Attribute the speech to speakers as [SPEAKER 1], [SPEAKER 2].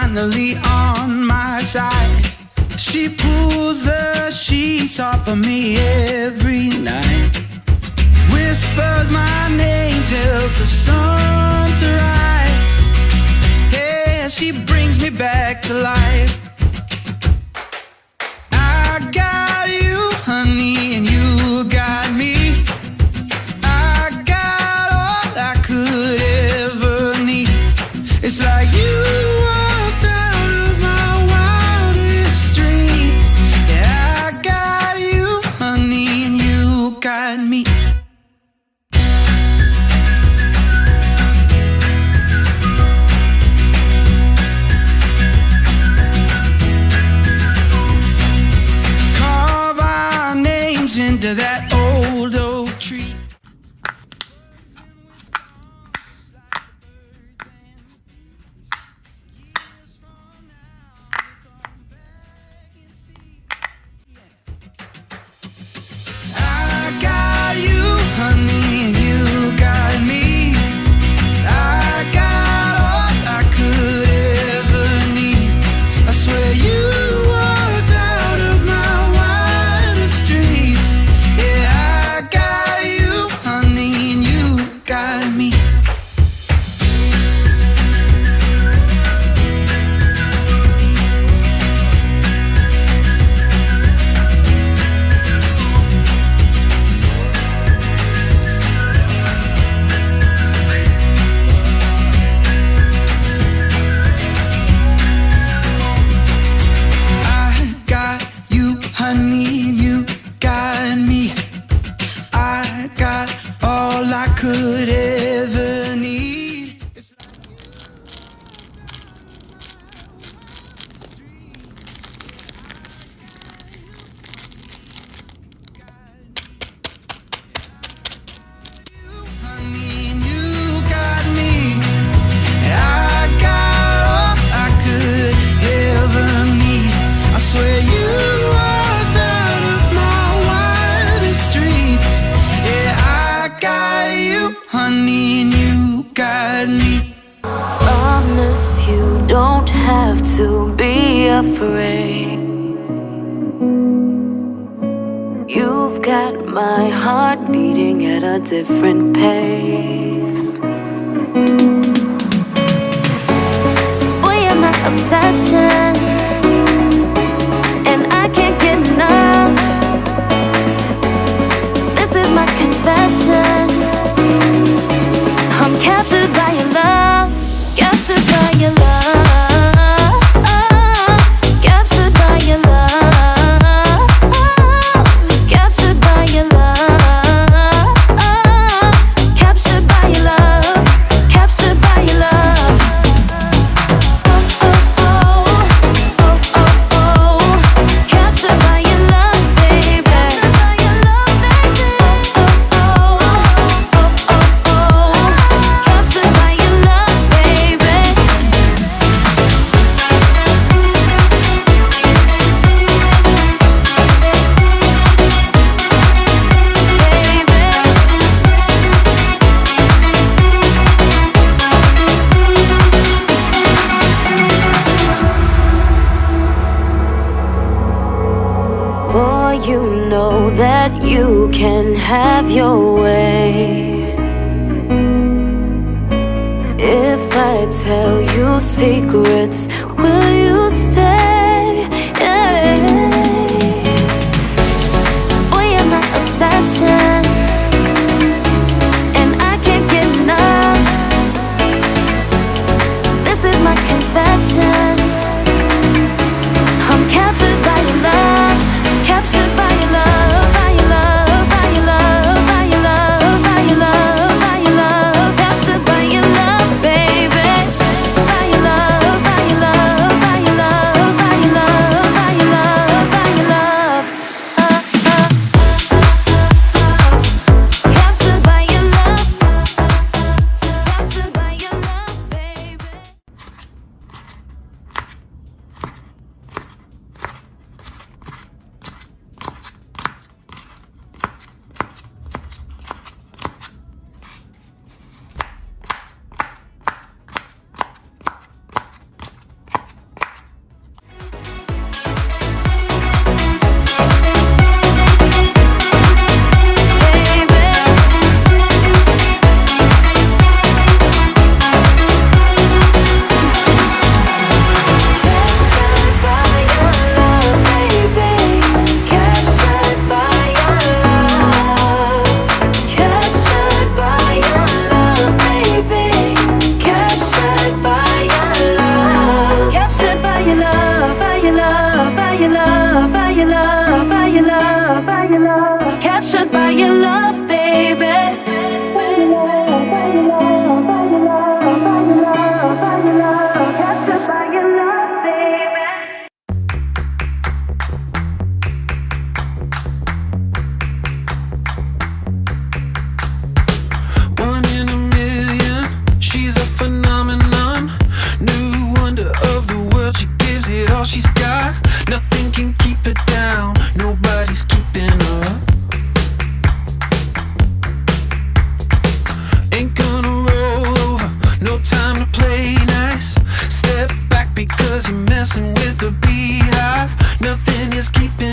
[SPEAKER 1] finally on my side. She pulls the sheets off of me every night. Whispers my name, tells the sun to rise. Yeah, she brings me back to life. I got you, honey, and you got me. I got all I could ever need. It's like you walked out of my wildest dreams. Yeah, I got you, honey, and you got me. Carve our names into that old oak tree. I got you, honey, and you got me. I got all I could ever need. I swear you walked out of my wildest dreams. Yeah, I got you, honey, and you got me. I got you, honey, and you got me. I got all I could ever need. Honey, and you got me. I got all I could ever need. I swear you walked out of my wildest dreams. Yeah, I got you, honey, and you got me.
[SPEAKER 2] Promise you don't have to be afraid. You've got my heart beating at a different pace. Boy, you're my obsession, and I can't get enough. This is my confession. I'm captured by your love, captured by your love, captured by your love, captured by your love, captured by your love, captured by your love. Oh, oh, oh, oh, oh, oh, captured by your love, baby. Oh, oh, oh, oh, oh, captured by your love, baby. Boy, you know that you can have your way. If I tell you secrets, will you stay? Yeah. Boy, you're my obsession, and I can't get enough. This is my confession. I'm captured by your love, captured by your love, by your love, by your love, by your love, by your love, by your love, captured by your love, baby. By your love, by your love, by your love. your love, by your love, by your love, by your love. Captured by your love, baby. By your love, by your love, by your love, by your love, by your love. Captured by your love, baby.
[SPEAKER 1] One in a million, she's a phenomenon. New wonder of the world, she gives it all she's got. Nothing can keep her down, nobody's keeping her up. Ain't gonna roll over, no time to play nice. Step back because you're messing with the beehive. Nothing is keeping